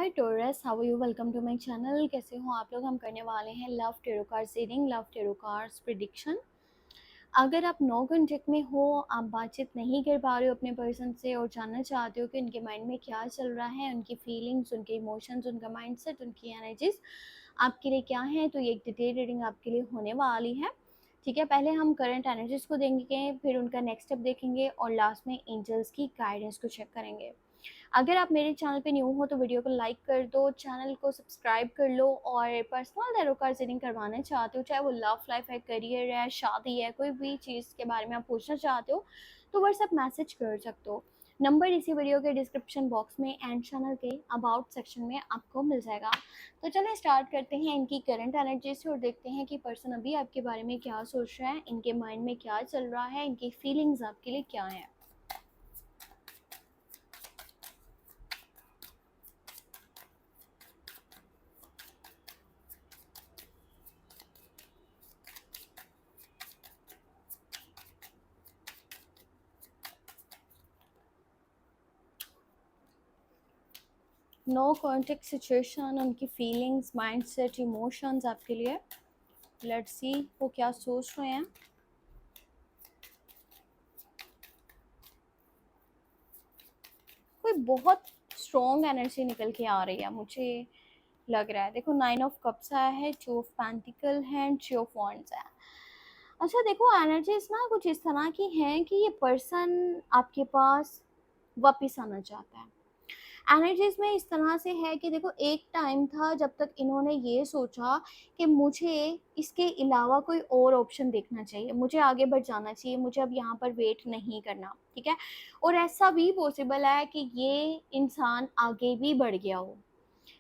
Hi Taurus, how are you? Welcome to my channel. कैसे हो आप लोग? हम करने वाले हैं love tarot cards reading, love tarot cards prediction. अगर आप 9 कॉन्टेक्ट में हो, आप बातचीत नहीं कर पा रहे हो अपने पर्सन से और जानना चाहते हो कि उनके माइंड में क्या चल रहा है, उनकी फीलिंग्स, उनके इमोशंस, उनका माइंडसेट, उनकी एनर्जीज आपके लिए क्या है, तो ये एक डिटेल रीडिंग आपके लिए होने वाली है। ठीक है, पहले हम करंट एनर्जीज को देखेंगे, फिर उनका नेक्स्ट स्टेप देखेंगे और लास्ट में एंजल्स की गाइडेंस को चेक करेंगे। अगर आप मेरे चैनल पे न्यू हो तो वीडियो को लाइक कर दो, चैनल को सब्सक्राइब कर लो और पर्सनल टैरो कार्ड रीडिंग करवाना चाहते हो, चाहे वो लव लाइफ है, करियर है, शादी है, कोई भी चीज़ के बारे में आप पूछना चाहते हो तो व्हाट्सएप मैसेज कर सकते हो। नंबर इसी वीडियो के डिस्क्रिप्शन बॉक्स में एंड चैनल के अबाउट सेक्शन में आपको मिल जाएगा। तो चलिए स्टार्ट करते हैं इनकी करंट एनर्जी से और देखते हैं कि पर्सन अभी आपके बारे में क्या सोच रहा है, इनके माइंड में क्या चल रहा है, इनकी फीलिंग्स आपके लिए क्या है। नो कॉन्टेक्ट सिचुएशन, उनकी फीलिंग्स, माइंडसेट, इमोशंस आपके लिए। लेट्स सी वो क्या सोच रहे हैं। कोई बहुत स्ट्रॉन्ग एनर्जी निकल के आ रही है मुझे लग रहा है। देखो, 9 ऑफ कप्स आया है, 2 ऑफ पेंटिकल है, 3 ऑफ वॉन्ड्स है। अच्छा देखो, एनर्जीज ना कुछ इस तरह की हैं कि ये पर्सन आपके पास वापस आना चाहता है। एनर्जीज में इस तरह से है कि देखो, एक टाइम था जब तक इन्होंने ये सोचा कि मुझे इसके अलावा कोई और ऑप्शन देखना चाहिए, मुझे आगे बढ़ जाना चाहिए, मुझे अब यहाँ पर वेट नहीं करना। ठीक है, और ऐसा भी पॉसिबल है कि ये इंसान आगे भी बढ़ गया हो,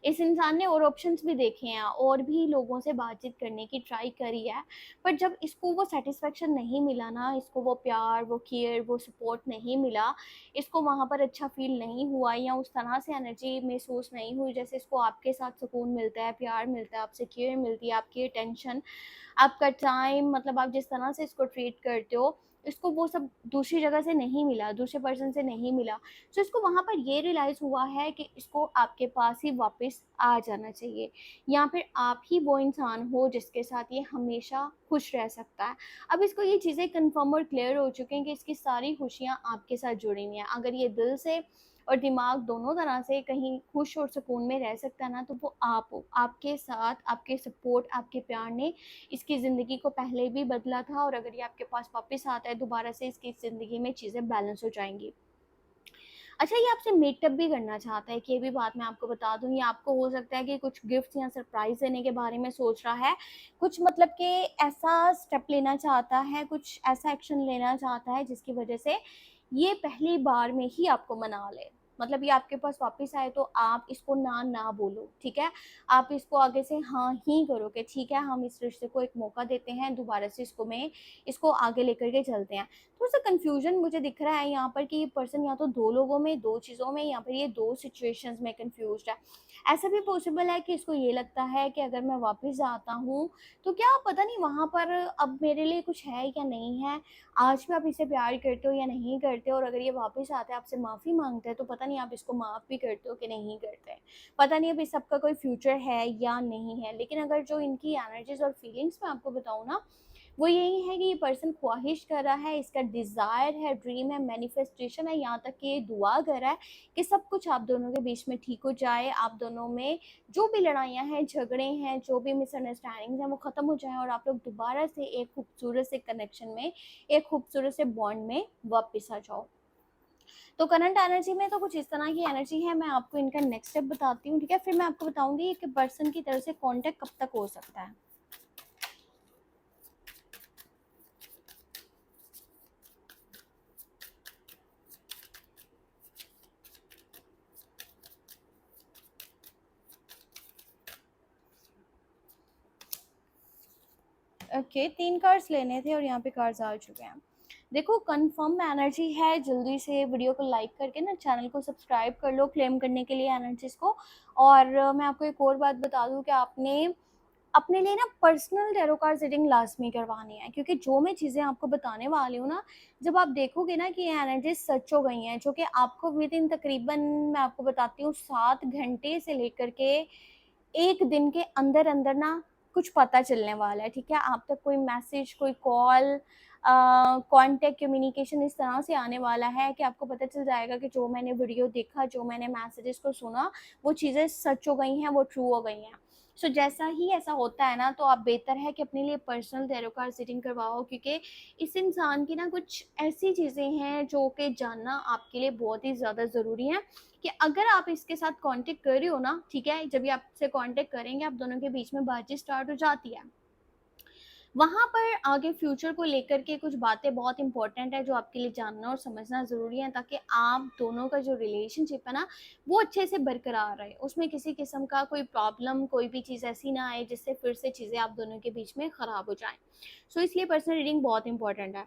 इस इंसान ने और ऑप्शंस भी देखे हैं, और भी लोगों से बातचीत करने की ट्राई करी है, पर जब इसको वो सेटिस्फेक्शन नहीं मिला ना, इसको वो प्यार, वो केयर, वो सपोर्ट नहीं मिला, इसको वहाँ पर अच्छा फील नहीं हुआ या उस तरह से एनर्जी महसूस नहीं हुई जैसे इसको आपके साथ सुकून मिलता है, प्यार मिलता है, आपसे केयर मिलती है, आपकी अटेंशन, आपका टाइम, मतलब आप जिस तरह से इसको ट्रीट करते हो, इसको वो सब दूसरी जगह से नहीं मिला, दूसरे पर्सन से नहीं मिला। तो इसको वहाँ पर ये रियलाइज़ हुआ है कि इसको आपके पास ही वापस आ जाना चाहिए, या फिर आप ही वो इंसान हो जिसके साथ ये हमेशा खुश रह सकता है। अब इसको ये चीज़ें कंफर्म और क्लियर हो चुके हैं कि इसकी सारी खुशियाँ आपके साथ जुड़ी हुई हैं। अगर ये दिल से और दिमाग दोनों तरह से कहीं खुश और सुकून में रह सकता है ना, तो वो आप हो। आपके साथ, आपके सपोर्ट, आपके प्यार ने इसकी ज़िंदगी को पहले भी बदला था, और अगर ये आपके पास वापस आता है दोबारा से, इसकी ज़िंदगी में चीज़ें बैलेंस हो जाएंगी। अच्छा, ये आपसे मीटअप भी करना चाहता है कि ये भी बात मैं आपको बता दूँ, ये आपको हो सकता है कि कुछ गिफ्ट या सरप्राइज़ देने के बारे में सोच रहा है। कुछ मतलब कि ऐसा स्टेप लेना चाहता है, कुछ ऐसा एक्शन लेना चाहता है जिसकी वजह से ये पहली बार में ही आपको मना ले। मतलब ये आपके पास वापस आए तो आप इसको ना ना बोलो, ठीक है? आप इसको आगे से हाँ ही करो कि ठीक है, हम इस रिश्ते को एक मौका देते हैं, दोबारा से इसको आगे लेकर के चलते हैं। थोड़ा-सा कन्फ्यूज़न मुझे दिख रहा है यहाँ पर कि ये पर्सन या तो 2 लोगों में, 2 चीज़ों में, या फिर ये 2 सिचुएशंस में कन्फ्यूज़्ड है। ऐसा भी पॉसिबल है कि इसको ये लगता है कि अगर मैं वापस जाता हूँ, तो क्या पता नहीं वहाँ पर अब मेरे लिए कुछ है या नहीं है। आज भी आप इसे प्यार करते हो या नहीं करते हो, और अगर ये वापस आता है, आपसे माफ़ी माँगता है, तो पता नहीं आप इसको माफ़ भी करते हो कि नहीं करते। पता नहीं अब इस सबका कोई फ्यूचर है या नहीं है। लेकिन अगर जो इनकी एनर्जीज़ और फीलिंग्स मैं आपको बताऊँ ना, वो यही है कि ये पर्सन ख्वाहिश कर रहा है, इसका डिज़ायर है, ड्रीम है, मैनिफेस्टेशन है, यहाँ तक कि ये दुआ कर रहा है कि सब कुछ आप दोनों के बीच में ठीक हो जाए, आप दोनों में जो भी लड़ाइयाँ हैं, झगड़े हैं, जो भी मिसअंडरस्टैंडिंग्स हैं, वो ख़त्म हो जाएँ और आप लोग दोबारा से एक खूबसूरत से कनेक्शन में, एक खूबसूरत से बॉन्ड में वापस आ जाओ। तो करंट एनर्जी में तो कुछ इस तरह की एनर्जी है। मैं आपको इनका नेक्स्ट स्टेप बताती हूँ, ठीक है? फिर मैं आपको बताऊँगी कि पर्सन की तरफ से कॉन्टैक्ट कब तक हो सकता है। ओके, 3 कार्ड्स लेने थे और यहाँ पे कार्ड्स आ चुके हैं। देखो, कंफर्म एनर्जी है। जल्दी से वीडियो को लाइक करके ना चैनल को सब्सक्राइब कर लो क्लेम करने के लिए एनर्जीज को। और मैं आपको एक और बात बता दूं कि आपने अपने लिए ना पर्सनल टैरो कार्ड रीडिंग लाजमी करवानी है, क्योंकि जो मैं चीज़ें आपको बताने वाली हूँ ना, जब आप देखोगे ना कि ये एनर्जीज सच हो गई हैं, जो कि आपको विद इन तकरीबन मैं आपको बताती हूँ 7 घंटे से लेकर के 1 दिन के अंदर अंदर ना कुछ पता चलने वाला है। ठीक है, आप तक कोई मैसेज, कोई कॉल, कांटेक्ट, कम्युनिकेशन इस तरह से आने वाला है कि आपको पता चल जाएगा कि जो मैंने वीडियो देखा, जो मैंने मैसेजेस को सुना, वो चीज़ें सच हो गई हैं, वो ट्रू हो गई हैं। सो जैसा ही ऐसा होता है ना, तो आप बेहतर है कि अपने लिए पर्सनल टैरो कार्ड रीडिंग करवाओ, क्योंकि इस इंसान की ना कुछ ऐसी चीज़ें हैं जो कि जानना आपके लिए बहुत ही ज़्यादा ज़रूरी है, कि अगर आप इसके साथ कांटेक्ट कर रहे हो ना, ठीक है, जब ये आपसे कांटेक्ट करेंगे, आप दोनों के बीच में बातचीत स्टार्ट हो जाती है, वहाँ पर आगे फ्यूचर को लेकर के कुछ बातें बहुत इंपॉर्टेंट है जो आपके लिए जानना और समझना ज़रूरी है, ताकि आप दोनों का जो रिलेशनशिप है ना, वो अच्छे से बरकरार रहे, उसमें किसी किस्म का कोई प्रॉब्लम, कोई भी चीज़ ऐसी ना आए जिससे फिर से चीज़ें आप दोनों के बीच में ख़राब हो जाएं। सो इसलिए पर्सनल रीडिंग बहुत इंपॉर्टेंट है।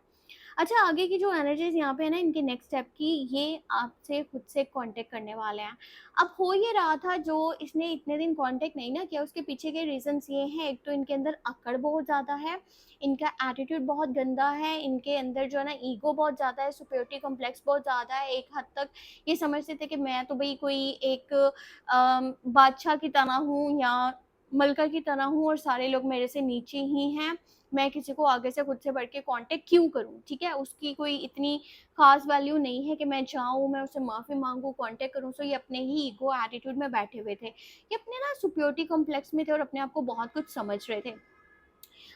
अच्छा, आगे की जो एनर्जीज यहाँ पे है ना, इनके नेक्स्ट स्टेप की, ये आपसे खुद से कांटेक्ट करने वाले हैं। अब हो ये रहा था, जो इसने इतने दिन कांटेक्ट नहीं ना किया, उसके पीछे के रीजंस ये हैं, एक तो इनके अंदर अकड़ बहुत ज़्यादा है, इनका एटीट्यूड बहुत गंदा है, इनके अंदर जो है ना ईगो बहुत ज़्यादा है, सुपेरियोरिटी कॉम्प्लेक्स बहुत ज़्यादा है, एक हद तक ये समझते थे कि मैं तो भाई कोई एक बादशाह की तरह हूँ या मलका की तरह हूँ और सारे लोग मेरे से नीचे ही हैं, मैं किसी को आगे से खुद से बढ़ के कांटेक्ट क्यों करूं, ठीक है, उसकी कोई इतनी खास वैल्यू नहीं है कि मैं जाऊं, मैं उससे माफ़ी मांगू, कांटेक्ट करूं। सो ये अपने ही ईगो एटीट्यूड में बैठे हुए थे, ये अपने ना सुप्योरिटी कॉम्प्लेक्स में थे और अपने आप को बहुत कुछ समझ रहे थे।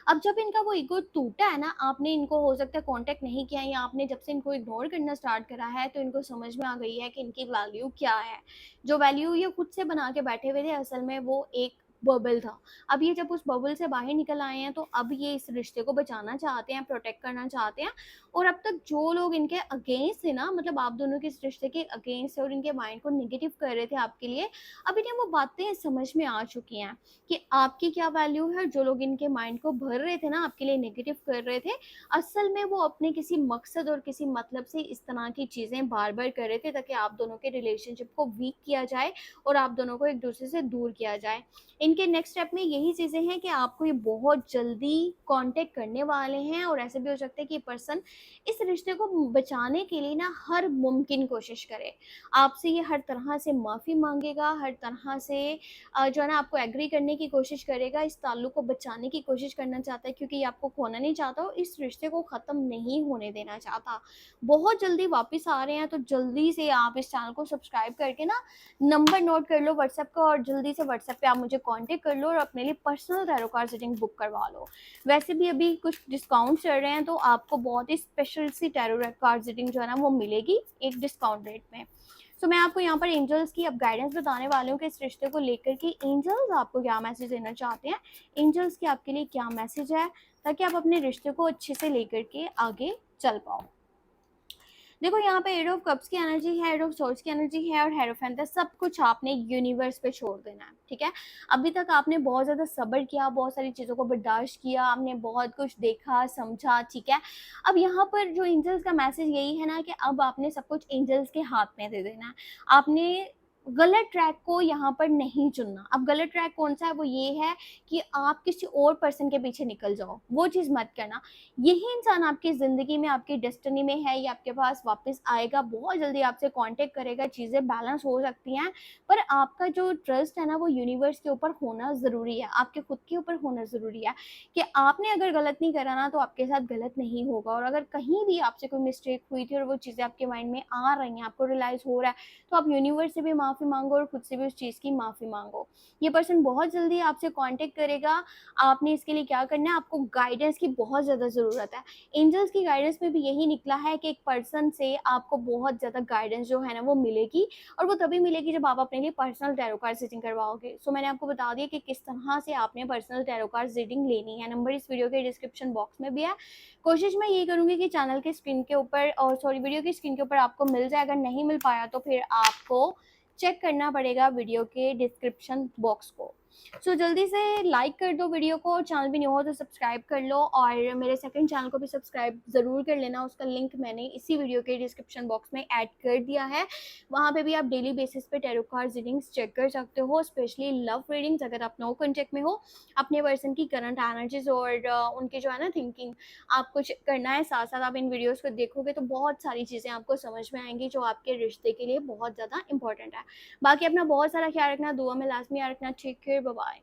अब जब इनका वो ईगो टूटा है ना, आपने इनको हो सकता है कांटेक्ट नहीं किया, या आपने जब से इनको इग्नोर करना स्टार्ट करा है, तो इनको समझ में आ गई है कि इनकी वैल्यू क्या है। जो वैल्यू ये खुद से बना के बैठे हुए थे, असल में वो एक बबल था। अब ये जब उस बबल से बाहर निकल आए हैं, तो अब ये इस रिश्ते को बचाना चाहते हैं, प्रोटेक्ट करना चाहते हैं। और अब तक जो लोग इनके अगेंस्ट थे ना, मतलब आप दोनों के इस रिश्ते के अगेंस्ट थे और इनके माइंड को निगेटिव कर रहे थे आपके लिए, अब इन्हें वो बातें समझ में आ चुकी हैं कि आपकी क्या वैल्यू है। जो लोग इनके माइंड को भर रहे थे ना, आपके लिए नेगेटिव कर रहे थे, असल में वो अपने किसी मकसद और किसी मतलब से इस तरह की चीज़ें बार बार कर रहे थे, ताकि आप दोनों के रिलेशनशिप को वीक किया जाए और आप दोनों को एक दूसरे से दूर किया जाए। इनके नेक्स्ट स्टेप में यही चीज़ें हैं कि आपको ये बहुत जल्दी कांटेक्ट करने वाले हैं, और ऐसे भी हो सकता है कि पर्सन इस रिश्ते को बचाने के लिए ना हर मुमकिन कोशिश करे, आपसे ये हर तरह से माफ़ी मांगेगा, हर तरह से जो है ना आपको एग्री करने की कोशिश करेगा, इस ताल्लुक को बचाने की कोशिश करना चाहता है, क्योंकि ये आपको खोना नहीं चाहता और इस रिश्ते को ख़त्म नहीं होने देना चाहता। बहुत जल्दी वापस आ रहे हैं, तो जल्दी से आप इस चैनल को सब्सक्राइब करके ना नंबर नोट कर लो व्हाट्सएप का, और जल्दी से व्हाट्सएप पे आप मुझे कांटेक्ट कर लो और अपने लिए personal tarot card reading book करवा लो। वैसे भी अभी कुछ डिस्काउंट चल रहे हैं, तो आपको बहुत ही स्पेशल सी टैरो कार्ड रीडिंग जो है ना वो मिलेगी एक डिस्काउंट रेट में। सो मैं आपको यहाँ पर एंजल्स की अब गाइडेंस बताने वाली हूँ कि इस रिश्ते को लेकर के एंजल्स आपको क्या मैसेज देना चाहते हैं, एंजल्स की आपके लिए क्या मैसेज है, ताकि आप अपने रिश्ते को अच्छे से लेकर के आगे चल पाओ। देखो, यहाँ पे एट ऑफ कप्स की एनर्जी है, एट ऑफ सोर्ड्स की एनर्जी है और हेरोफेंट है। सब कुछ आपने यूनिवर्स पे छोड़ देना है, ठीक है। अभी तक आपने बहुत ज़्यादा सब्र किया, बहुत सारी चीज़ों को बर्दाश्त किया, आपने बहुत कुछ देखा समझा, ठीक है। अब यहाँ पर जो एंजल्स का मैसेज यही है ना, कि अब आपने सब कुछ एंजल्स के हाथ में दे देना है। आपने गलत ट्रैक को यहाँ पर नहीं चुनना। अब गलत ट्रैक कौन सा है, वो ये है कि आप किसी और पर्सन के पीछे निकल जाओ, वो चीज़ मत करना। यही इंसान आपकी ज़िंदगी में, आपकी डेस्टिनी में है, ये आपके पास वापस आएगा, बहुत जल्दी आपसे कांटेक्ट करेगा, चीज़ें बैलेंस हो सकती हैं, पर आपका जो ट्रस्ट है ना, वो यूनिवर्स के ऊपर होना ज़रूरी है, आपके खुद के ऊपर होना ज़रूरी है, कि आपने अगर गलत नहीं करा ना, तो आपके साथ गलत नहीं होगा। और अगर कहीं भी आपसे कोई मिस्टेक हुई थी और वो चीज़ें आपके माइंड में आ रही हैं, आपको रियलाइज़ हो रहा है, तो आप यूनिवर्स से भी माफ़ी मांगो और खुद से भी उस चीज़ की माफ़ी मांगो। ये पर्सन बहुत जल्दी आपसे कांटेक्ट करेगा। आपने इसके लिए क्या करना है, आपको गाइडेंस की बहुत ज़्यादा ज़रूरत है। एंजल्स की गाइडेंस में भी यही निकला है कि एक पर्सन से आपको बहुत ज़्यादा गाइडेंस जो है ना वो मिलेगी, और वो तभी मिलेगी जब आप अपने लिए पर्सनल टैरो कार्ड रीडिंग करवाओगे। सो मैंने आपको बता दिया कि किस तरह से आपने पर्सनल टैरो कार्ड रीडिंग लेनी है। नंबर इस वीडियो के डिस्क्रिप्शन बॉक्स में भी है। कोशिश मैं यही करूँगी कि चैनल के स्क्रीन के ऊपर, और सॉरी, वीडियो की स्क्रीन के ऊपर आपको मिल जाए। अगर नहीं मिल पाया तो फिर आपको चेक करना पड़ेगा वीडियो के डिस्क्रिप्शन बॉक्स को। सो जल्दी से लाइक कर दो वीडियो को, चैनल भी न्यू हो तो सब्सक्राइब कर लो, और मेरे सेकंड चैनल को भी सब्सक्राइब ज़रूर कर लेना। उसका लिंक मैंने इसी वीडियो के डिस्क्रिप्शन बॉक्स में ऐड कर दिया है। वहाँ पे भी आप डेली बेसिस पे टैरो कार्ड्स रीडिंग्स चेक कर सकते हो, स्पेशली लव रीडिंग्स। अगर आप नो कॉन्टेक्ट में हो, अपने पर्सन की करंट एनर्जीज और उनकी जो है ना थिंकिंग आपको चेक करना है। साथ साथ आप इन वीडियोज़ को देखोगे तो बहुत सारी चीज़ें आपको समझ में आएंगी जो आपके रिश्ते के लिए बहुत ज़्यादा इंपॉर्टेंट है। बाकी अपना बहुत सारा ख्याल रखना, दुआ में लाजमी याद रखना। Take care, bye bye.